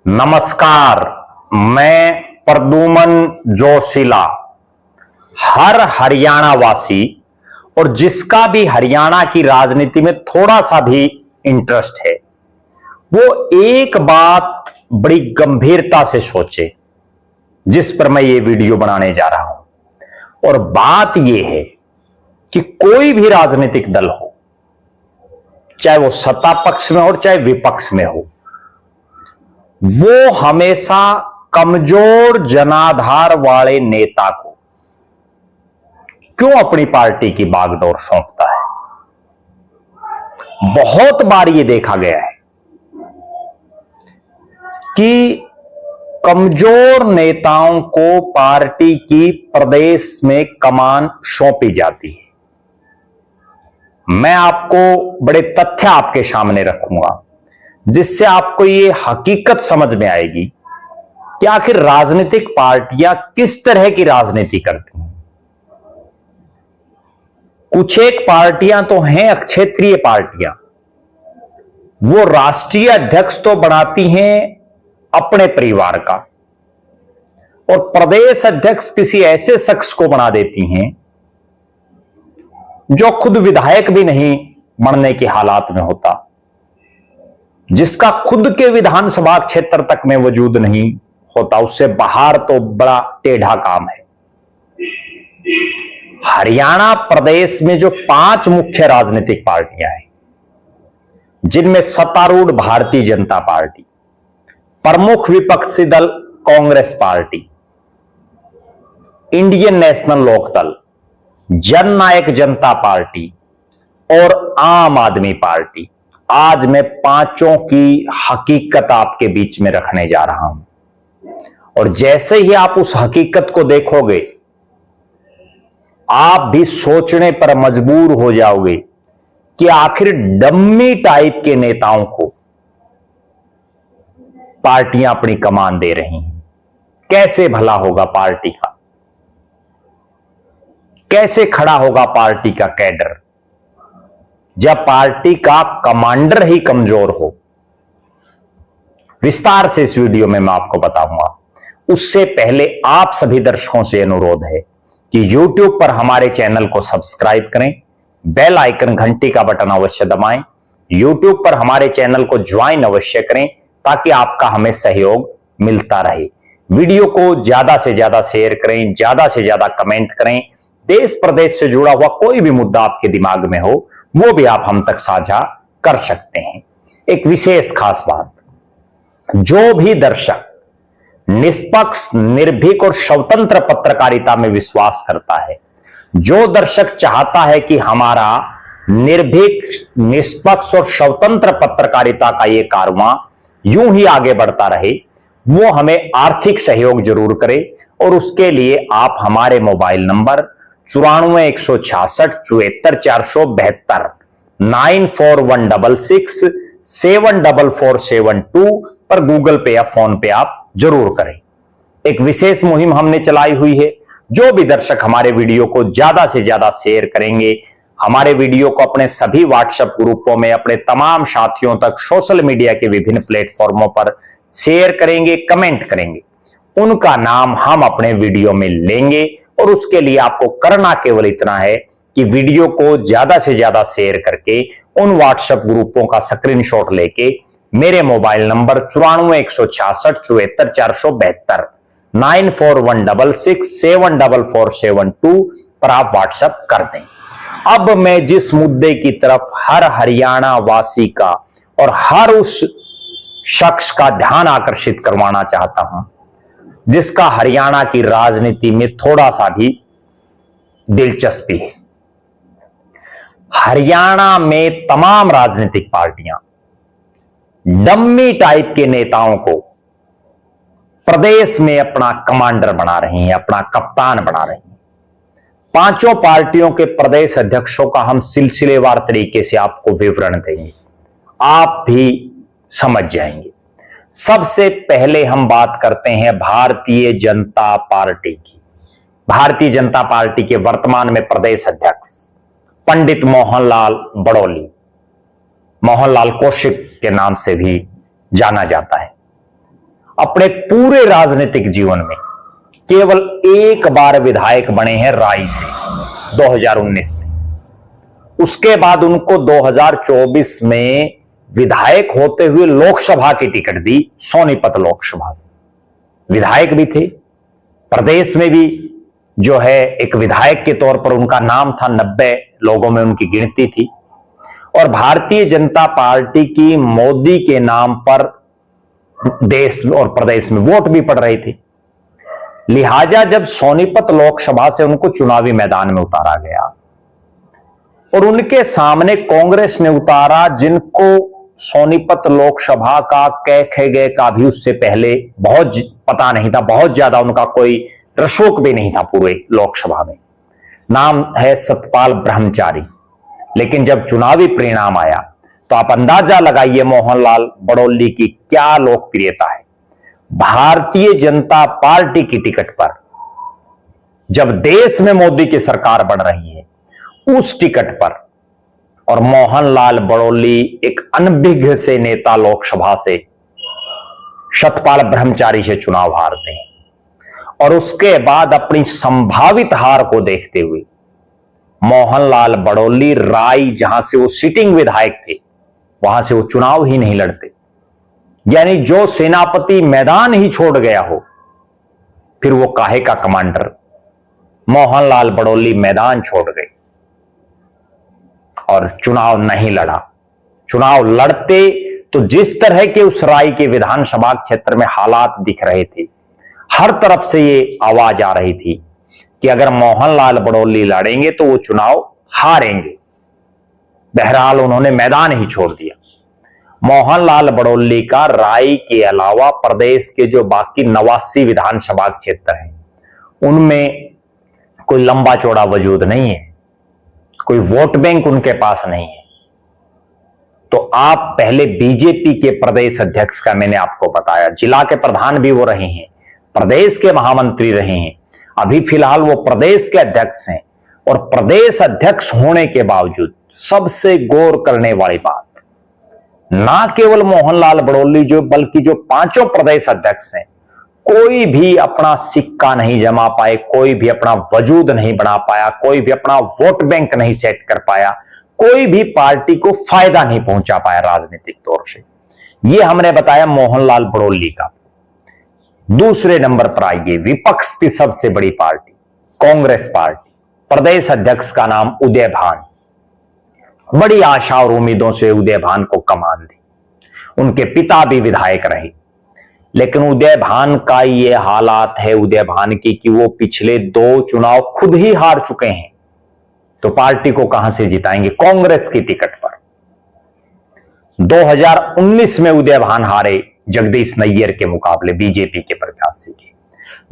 नमस्कार, मैं प्रद्युमन जोशीला। हर हरियाणा वासी और जिसका भी हरियाणा की राजनीति में थोड़ा सा भी इंटरेस्ट है, वो एक बात बड़ी गंभीरता से सोचे, जिस पर मैं ये वीडियो बनाने जा रहा हूं। और बात यह है कि कोई भी राजनीतिक दल हो, चाहे वो सत्ता पक्ष में हो चाहे विपक्ष में हो, वो हमेशा कमजोर जनाधार वाले नेता को क्यों अपनी पार्टी की बागडोर सौंपता है। बहुत बार ये देखा गया है कि कमजोर नेताओं को पार्टी की प्रदेश में कमान सौंपी जाती है। मैं आपको बड़े तथ्य आपके सामने रखूंगा, जिससे आपको ये हकीकत समझ में आएगी कि आखिर राजनीतिक पार्टियां किस तरह की राजनीति करती हैं। कुछ एक पार्टियां तो हैं क्षेत्रीय पार्टियां, वो राष्ट्रीय अध्यक्ष तो बनाती हैं अपने परिवार का, और प्रदेश अध्यक्ष किसी ऐसे शख्स को बना देती हैं जो खुद विधायक भी नहीं बनने के हालात में होता, जिसका खुद के विधानसभा क्षेत्र तक में वजूद नहीं होता। उससे बाहर तो बड़ा टेढ़ा काम है। हरियाणा प्रदेश में जो 5 मुख्य राजनीतिक पार्टियां हैं, जिनमें सत्तारूढ़ भारतीय जनता पार्टी, प्रमुख विपक्षी दल Congress party, Indian national Lokdal, Jannayak Janta party और आम आदमी पार्टी, आज मैं 5 की हकीकत आपके बीच में रखने जा रहा हूं। और जैसे ही आप उस हकीकत को देखोगे, आप भी सोचने पर मजबूर हो जाओगे कि आखिर डम्मी टाइप के नेताओं को पार्टियां अपनी कमान दे रही हैं। कैसे भला होगा पार्टी का, कैसे खड़ा होगा पार्टी का कैडर, जब पार्टी का कमांडर ही कमजोर हो। विस्तार से इस वीडियो में मैं आपको बताऊंगा। उससे पहले आप सभी दर्शकों से अनुरोध है कि YouTube पर हमारे चैनल को सब्सक्राइब करें, बेल आइकन घंटी का बटन अवश्य दबाएं, YouTube पर हमारे चैनल को ज्वाइन अवश्य करें, ताकि आपका हमें सहयोग मिलता रहे। वीडियो को ज्यादा से ज्यादा शेयर करें, ज्यादा से ज्यादा कमेंट करें। देश प्रदेश से जुड़ा हुआ कोई भी मुद्दा आपके दिमाग में हो, वो भी आप हम तक साझा कर सकते हैं। एक विशेष खास बात, जो भी दर्शक निष्पक्ष, निर्भीक और स्वतंत्र पत्रकारिता में विश्वास करता है, जो दर्शक चाहता है कि हमारा निर्भीक, निष्पक्ष और स्वतंत्र पत्रकारिता का यह कारवां यूं ही आगे बढ़ता रहे, वो हमें आर्थिक सहयोग जरूर करे। और उसके लिए आप हमारे मोबाइल नंबर 9416674472 9416674472 पर गूगल पे या फोन पे आप जरूर करें। एक विशेष मुहिम हमने चलाई हुई है। जो भी दर्शक हमारे वीडियो को ज्यादा से ज्यादा शेयर करेंगे, हमारे वीडियो को अपने सभी व्हाट्सएप ग्रुपों में, अपने तमाम साथियों तक, सोशल मीडिया के विभिन्न प्लेटफॉर्मों पर शेयर करेंगे, कमेंट करेंगे, उनका नाम हम अपने वीडियो में लेंगे। और उसके लिए आपको करना केवल इतना है कि वीडियो को ज्यादा से ज्यादा शेयर करके उन व्हाट्सएप ग्रुपों का स्क्रीनशॉट लेके मेरे मोबाइल नंबर 9416674472 9416674472 पर आप व्हाट्सएप कर दें। अब मैं जिस मुद्दे की तरफ हर हरियाणा वासी का और हर उस शख्स का ध्यान आकर्षित करवाना चाहता हूं, जिसका हरियाणा की राजनीति में थोड़ा सा भी दिलचस्पी है। हरियाणा में तमाम राजनीतिक पार्टियां डम्मी टाइप के नेताओं को प्रदेश में अपना कमांडर बना रही हैं, अपना कप्तान बना रही हैं। 5 पार्टियों के प्रदेश अध्यक्षों का हम सिलसिलेवार तरीके से आपको विवरण देंगे, आप भी समझ जाएंगे। सबसे पहले हम बात करते हैं भारतीय जनता पार्टी की। भारतीय जनता पार्टी के वर्तमान में प्रदेश अध्यक्ष पंडित मोहनलाल बड़ौली, मोहनलाल कौशिक के नाम से भी जाना जाता है। अपने पूरे राजनीतिक जीवन में केवल एक बार विधायक बने हैं राई से 2019 में। उसके बाद उनको 2024 में विधायक होते हुए लोकसभा की टिकट दी, सोनीपत लोकसभा से विधायक भी थे। प्रदेश में भी जो है एक विधायक के तौर पर उनका नाम था, 90 लोगों में उनकी गिनती थी। और भारतीय जनता पार्टी की मोदी के नाम पर देश और प्रदेश में वोट भी पड़ रही थी। लिहाजा जब सोनीपत लोकसभा से उनको चुनावी मैदान में उतारा गया और उनके सामने कांग्रेस ने उतारा, जिनको सोनीपत लोकसभा का कै गए का भी उससे पहले बहुत पता नहीं था, बहुत ज्यादा उनका कोई रसोक भी नहीं था पूरे लोकसभा में। नाम है सतपाल ब्रह्मचारी। लेकिन जब चुनावी परिणाम आया तो आप अंदाजा लगाइए मोहनलाल बड़ौली की क्या लोकप्रियता है। भारतीय जनता पार्टी की टिकट पर, जब देश में मोदी की सरकार बढ़ रही है, उस टिकट पर, और मोहनलाल बड़ौली एक अनभिज्ञ से नेता लोकसभा से सतपाल ब्रह्मचारी से चुनाव हारते हैं। और उसके बाद अपनी संभावित हार को देखते हुए मोहनलाल बड़ौली राय, जहां से वो सिटिंग विधायक थे, वहां से वो चुनाव ही नहीं लड़ते। यानी जो सेनापति मैदान ही छोड़ गया हो, फिर वो काहे का कमांडर। मोहनलाल बड़ौली मैदान छोड़ गए और चुनाव नहीं लड़ा। चुनाव लड़ते तो जिस तरह के उस राय के विधानसभा क्षेत्र में हालात दिख रहे थे, हर तरफ से ये आवाज आ रही थी कि अगर मोहनलाल बड़ौली लड़ेंगे तो वो चुनाव हारेंगे। बहरहाल उन्होंने मैदान ही छोड़ दिया। मोहनलाल बड़ौली का राय के अलावा प्रदेश के जो बाकी 89 विधानसभा क्षेत्र हैं, उनमें कोई लंबा चौड़ा वजूद नहीं है, कोई वोट बैंक उनके पास नहीं है। तो आप पहले बीजेपी के प्रदेश अध्यक्ष का मैंने आपको बताया, जिला के प्रधान भी वो रहे हैं, प्रदेश के महामंत्री रहे हैं, अभी फिलहाल वो प्रदेश के अध्यक्ष हैं। और प्रदेश अध्यक्ष होने के बावजूद सबसे गौर करने वाली बात, ना केवल मोहनलाल बड़ौली जो, बल्कि जो पांचों प्रदेश अध्यक्ष हैं, कोई भी अपना सिक्का नहीं जमा पाए, कोई भी अपना वजूद नहीं बना पाया, कोई भी अपना वोट बैंक नहीं सेट कर पाया, कोई भी पार्टी को फायदा नहीं पहुंचा पाया राजनीतिक तौर से। यह हमने बताया मोहनलाल बड़ौली का। दूसरे नंबर पर आइए विपक्ष की सबसे बड़ी पार्टी कांग्रेस पार्टी। प्रदेश अध्यक्ष का नाम उदय भान। बड़ी आशा और उम्मीदों से उदय भान को कमान दी। उनके पिता भी विधायक रहे। लेकिन उदय भान का ये हालात है, उदय भान की, कि वो पिछले 2 चुनाव खुद ही हार चुके हैं, तो पार्टी को कहां से जिताएंगे कांग्रेस की टिकट पर। 2019 में उदय भान हारे जगदीश नैयर के मुकाबले बीजेपी के प्रत्याशी के।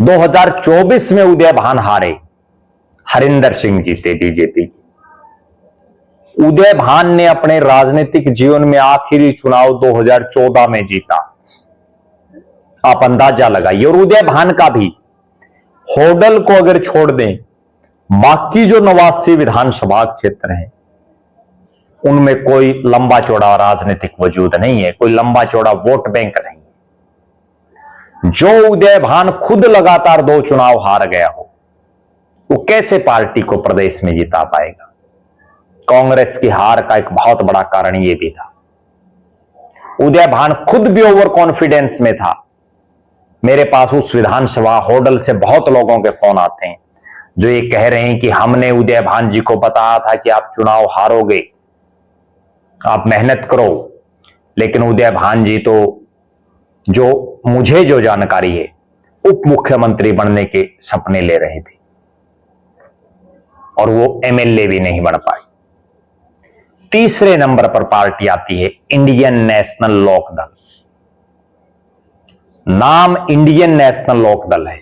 2024 में उदय भान हारे, हरिंदर सिंह जीते बीजेपी के। उदय भान ने अपने राजनीतिक जीवन में आखिरी चुनाव 2014 में जीता। आप अंदाजा लगाइए। और उदय भान का भी होडल को अगर छोड़ दें, बाकी जो 89 विधानसभा क्षेत्र हैं, उनमें कोई लंबा चौड़ा राजनीतिक वजूद नहीं है, कोई लंबा चौड़ा वोट बैंक नहीं। जो उदय भान खुद लगातार 2 चुनाव हार गया हो, वो कैसे पार्टी को प्रदेश में जिता पाएगा। कांग्रेस की हार का एक बहुत बड़ा कारण यह भी था, उदय भान खुद भी ओवर कॉन्फिडेंस में था। मेरे पास उस विधानसभा होडल से बहुत लोगों के फोन आते हैं जो ये कह रहे हैं कि हमने उदय भान जी को बताया था कि आप चुनाव हारोगे, आप मेहनत करो। लेकिन उदय भान जी तो, जो मुझे जो जानकारी है, उप मुख्यमंत्री बनने के सपने ले रहे थे और वो एमएलए भी नहीं बन पाए। तीसरे नंबर पर पार्टी आती है इंडियन नेशनल लोकदल। नाम इंडियन नेशनल लोकदल है।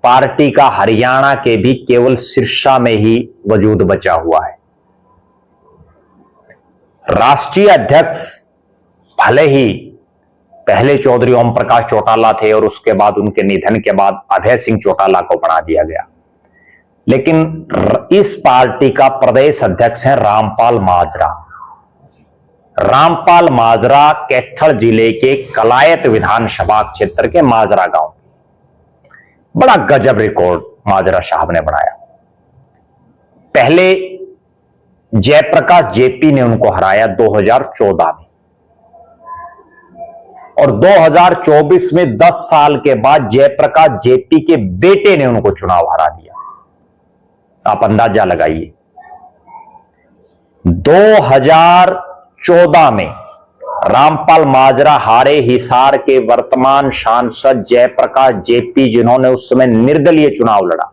पार्टी का हरियाणा के भी केवल सिरसा में ही वजूद बचा हुआ है। राष्ट्रीय अध्यक्ष भले ही पहले चौधरी ओम प्रकाश चौटाला थे और उसके बाद उनके निधन के बाद अभय सिंह चौटाला को बना दिया गया, लेकिन इस पार्टी का प्रदेश अध्यक्ष है रामपाल माजरा। रामपाल माजरा कैथल जिले के कलायत विधानसभा क्षेत्र के माजरा गांव। बड़ा गजब रिकॉर्ड माजरा साहब ने बनाया। पहले जयप्रकाश जेपी ने उनको हराया 2014 में, और 2024 में 10 साल के बाद जयप्रकाश जेपी के बेटे ने उनको चुनाव हरा दिया। आप अंदाजा लगाइए, 2014 में रामपाल माजरा हारे हिसार के वर्तमान सांसद जयप्रकाश जेपी, जिन्होंने उस समय निर्दलीय चुनाव लड़ा,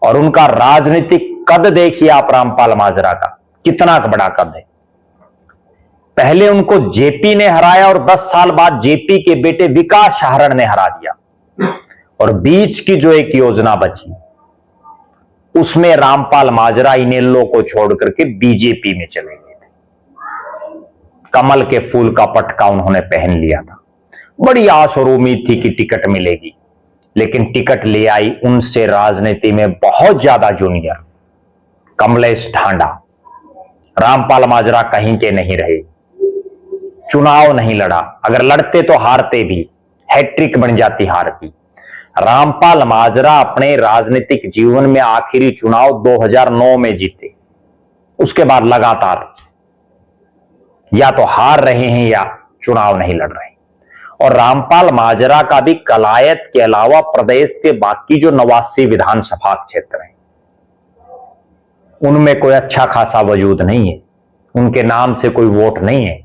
और उनका राजनीतिक कद देखिए आप रामपाल माजरा का, कितना बड़ा कद है। पहले उनको जेपी ने हराया और 10 साल बाद जेपी के बेटे विकास सहारण ने हरा दिया, और बीच की जो एक योजना बची उसमें रामपाल माजरा इनेलो को छोड़ करके बीजेपी में चले गए थे। कमल के फूल का पटका उन्होंने पहन लिया था। बड़ी आस और उम्मीद थी कि टिकट मिलेगी, लेकिन टिकट ले आई उनसे राजनीति में बहुत ज्यादा जूनियर कमलेश ढांडा। रामपाल माजरा कहीं के नहीं रहे, चुनाव नहीं लड़ा, अगर लड़ते तो हारते भी, हैट्रिक बन जाती हार की। रामपाल माजरा अपने राजनीतिक जीवन में आखिरी चुनाव 2009 में जीते, उसके बाद लगातार या तो हार रहे हैं या चुनाव नहीं लड़ रहे। और रामपाल माजरा का भी कलायत के अलावा प्रदेश के बाकी जो 89 विधानसभा क्षेत्र हैं उनमें कोई अच्छा खासा वजूद नहीं है, उनके नाम से कोई वोट नहीं है।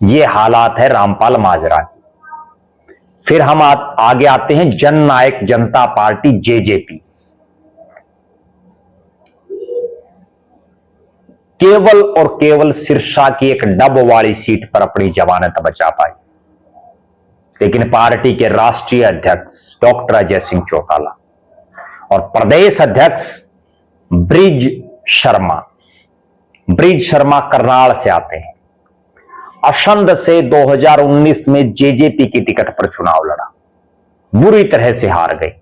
ये हालात है रामपाल माजरा की। फिर हम आगे आते हैं जननायक जनता पार्टी जेजेपी। केवल और केवल सिरसा की एक डब वाली सीट पर अपनी जमानत बचा पाई, लेकिन पार्टी के राष्ट्रीय अध्यक्ष डॉक्टर अजय सिंह चौटाला और प्रदेश अध्यक्ष ब्रिज शर्मा करनाल से आते हैं, असंध से 2019 में जेजेपी की टिकट पर चुनाव लड़ा, बुरी तरह से हार गए,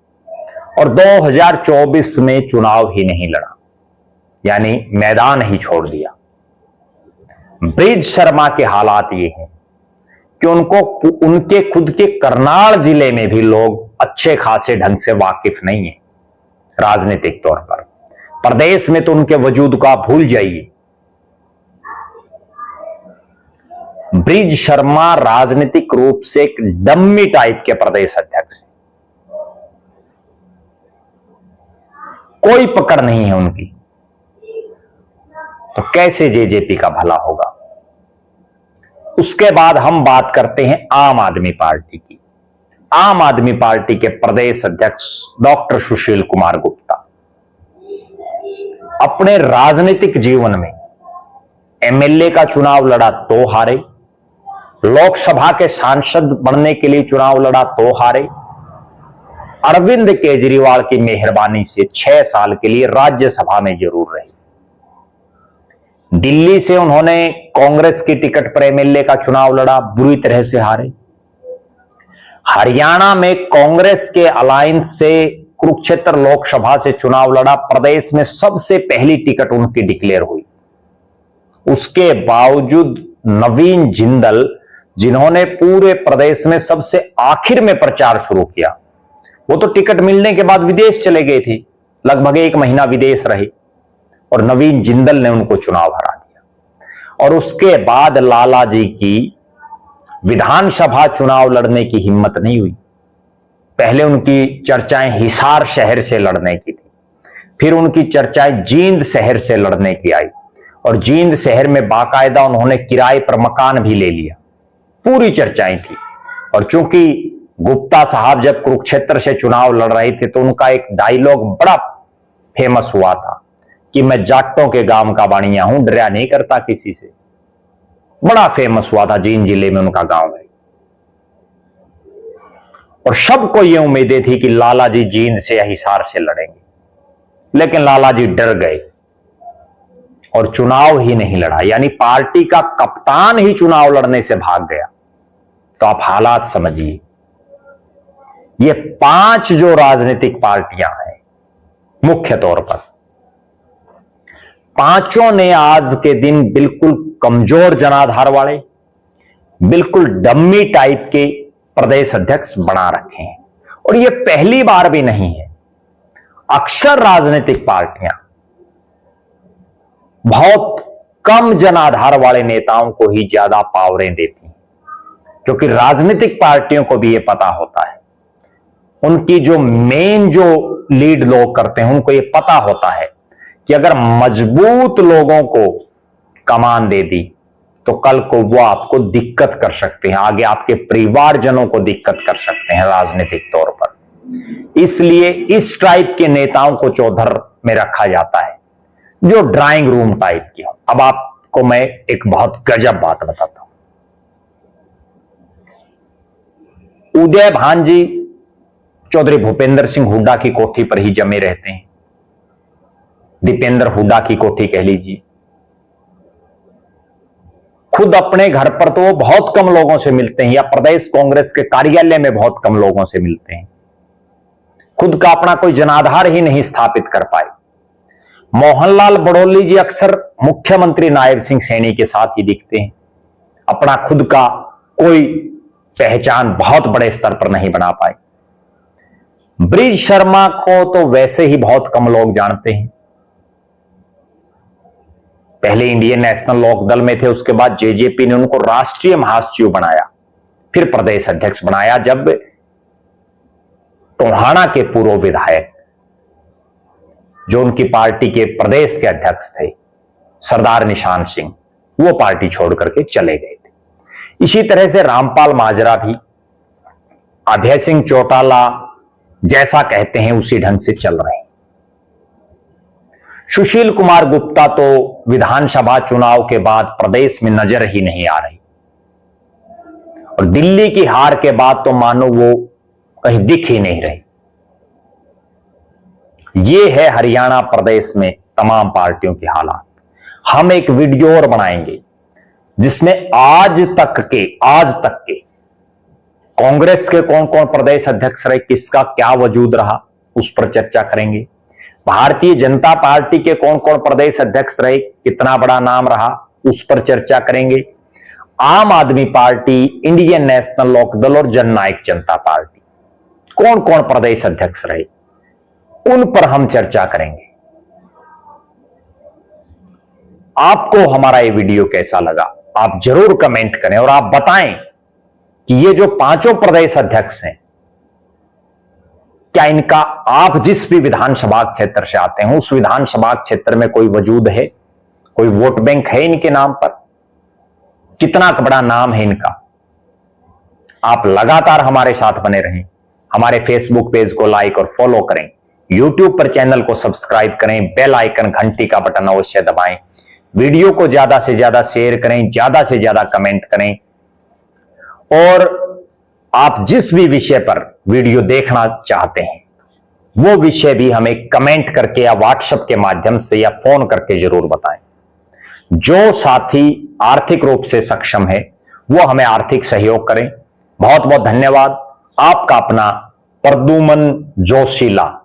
और 2024 में चुनाव ही नहीं लड़ा, यानी मैदान ही छोड़ दिया। ब्रिज शर्मा के हालात ये हैं कि उनके खुद के करनाल जिले में भी लोग अच्छे खासे ढंग से वाकिफ नहीं है राजनीतिक तौर पर। प्रदेश में तो उनके वजूद का भूल जाइए। ब्रिज शर्मा राजनीतिक रूप से एक डम्मी टाइप के प्रदेश अध्यक्ष हैं, कोई पकड़ नहीं है उनकी, तो कैसे जेजेपी का भला होगा। उसके बाद हम बात करते हैं आम आदमी पार्टी की। आम आदमी पार्टी के प्रदेश अध्यक्ष डॉक्टर सुशील कुमार गुप्ता अपने राजनीतिक जीवन में एमएलए का चुनाव लड़ा तो हारे, लोकसभा के सांसद बनने के लिए चुनाव लड़ा तो हारे, अरविंद केजरीवाल की मेहरबानी से 6 साल के लिए राज्यसभा में जरूर रहे। दिल्ली से उन्होंने कांग्रेस की टिकट पर एमएलए का चुनाव लड़ा, बुरी तरह से हारे। हरियाणा में कांग्रेस के अलायंस से कुरुक्षेत्र लोकसभा से चुनाव लड़ा, प्रदेश में सबसे पहली टिकट उनकी डिक्लेयर हुई। उसके बावजूद नवीन जिंदल, जिन्होंने पूरे प्रदेश में सबसे आखिर में प्रचार शुरू किया, वो तो टिकट मिलने के बाद विदेश चले गए थे, लगभग 1 महीना विदेश रहे, और नवीन जिंदल ने उनको चुनाव हरा दिया। और उसके बाद लाला जी की विधानसभा चुनाव लड़ने की हिम्मत नहीं हुई। पहले उनकी चर्चाएं हिसार शहर से लड़ने की थी, फिर उनकी चर्चाएं जींद शहर से लड़ने की आई, और जींद शहर में बाकायदा उन्होंने किराए पर मकान भी ले लिया। पूरी चर्चाएं थी। और चूंकि गुप्ता साहब जब कुरुक्षेत्र से चुनाव लड़ रहे थे तो उनका एक डायलॉग बड़ा फेमस हुआ था कि मैं जाटों के गांव का बाणिया हूं, डरा नहीं करता किसी से। बड़ा फेमस हुआ था जींद जिले में उनका गांव है। और सबको यह उम्मीदें थी कि लाला जी जींद से या हिसार से लड़ेंगे, लेकिन लाला जी डर गए और चुनाव ही नहीं लड़ा, यानी पार्टी का कप्तान ही चुनाव लड़ने से भाग गया। तो आप हालात समझिए। ये 5 जो राजनीतिक पार्टियां हैं मुख्य तौर पर, पांचों ने आज के दिन बिल्कुल कमजोर जनाधार वाले, बिल्कुल डम्मी टाइप के प्रदेश अध्यक्ष बना रखे हैं। और यह पहली बार भी नहीं है। अक्सर राजनीतिक पार्टियां बहुत कम जनाधार वाले नेताओं को ही ज्यादा पावरें देती हैं, क्योंकि राजनीतिक पार्टियों को भी यह पता होता है, उनकी जो मेन जो लीड लोग करते हैं उनको यह पता होता है कि अगर मजबूत लोगों को कमान दे दी तो कल को वो आपको दिक्कत कर सकते हैं, आगे आपके परिवारजनों को दिक्कत कर सकते हैं राजनीतिक तौर पर। इसलिए इस टाइप के नेताओं को चौधर में रखा जाता है जो ड्राइंग रूम टाइप की हो। अब आपको मैं एक बहुत गजब बात बताता हूं। उदय भान जी चौधरी भूपेंद्र सिंह हुड्डा की कोठी पर ही जमे रहते हैं, दीपेंद्र हुड्डा की कोठी कह लीजिए। खुद अपने घर पर तो वो बहुत कम लोगों से मिलते हैं, या प्रदेश कांग्रेस के कार्यालय में बहुत कम लोगों से मिलते हैं। खुद का अपना कोई जनाधार ही नहीं स्थापित कर पाए। मोहनलाल बड़ौली जी अक्सर मुख्यमंत्री नायब सिंह सैनी के साथ ही दिखते हैं, अपना खुद का कोई पहचान बहुत बड़े स्तर पर नहीं बना पाए। ब्रिज शर्मा को तो वैसे ही बहुत कम लोग जानते हैं। पहले इंडियन नेशनल लोक दल में थे, उसके बाद जेजेपी ने उनको राष्ट्रीय महासचिव बनाया, फिर प्रदेश अध्यक्ष बनाया। जब टोहाना के पूर्व विधायक जो उनकी पार्टी के प्रदेश के अध्यक्ष थे, सरदार निशान सिंह, वो पार्टी छोड़ करके चले गए थे। इसी तरह से रामपाल माजरा भी अभय सिंह चौटाला जैसा कहते हैं उसी ढंग से चल रहे हैं। सुशील कुमार गुप्ता तो विधानसभा चुनाव के बाद प्रदेश में नजर ही नहीं आ रही, और दिल्ली की हार के बाद तो मानो वो कहीं दिख ही नहीं रही। ये है हरियाणा प्रदेश में तमाम पार्टियों की हालात। हम एक वीडियो और बनाएंगे जिसमें आज तक के कांग्रेस के कौन कौन प्रदेश अध्यक्ष रहे, किसका क्या वजूद रहा, उस पर चर्चा करेंगे। भारतीय जनता पार्टी के कौन कौन प्रदेश अध्यक्ष रहे, कितना बड़ा नाम रहा, उस पर चर्चा करेंगे। आम आदमी पार्टी, इंडियन नेशनल लोक दल और जननायक जनता पार्टी कौन कौन प्रदेश अध्यक्ष रहे, उन पर हम चर्चा करेंगे। आपको हमारा ये वीडियो कैसा लगा आप जरूर कमेंट करें, और आप बताएं कि ये जो पांचों प्रदेश अध्यक्ष हैं, क्या इनका आप जिस भी विधानसभा क्षेत्र से आते हैं उस विधानसभा क्षेत्र में कोई वजूद है, कोई वोट बैंक है इनके नाम पर, कितना बड़ा नाम है इनका। आप लगातार हमारे साथ बने रहें। हमारे फेसबुक पेज को लाइक और फॉलो करें, यूट्यूब पर चैनल को सब्सक्राइब करें, बेल आइकन घंटी का बटन अवश्य दबाएं, वीडियो को ज्यादा से ज्यादा शेयर करें, ज्यादा से ज्यादा कमेंट करें, और आप जिस भी विषय पर वीडियो देखना चाहते हैं वो विषय भी हमें कमेंट करके या व्हाट्सएप के माध्यम से या फोन करके जरूर बताएं। जो साथी आर्थिक रूप से सक्षम है वो हमें आर्थिक सहयोग करें। बहुत बहुत धन्यवाद। आपका अपना प्रद्युमन जोशीला।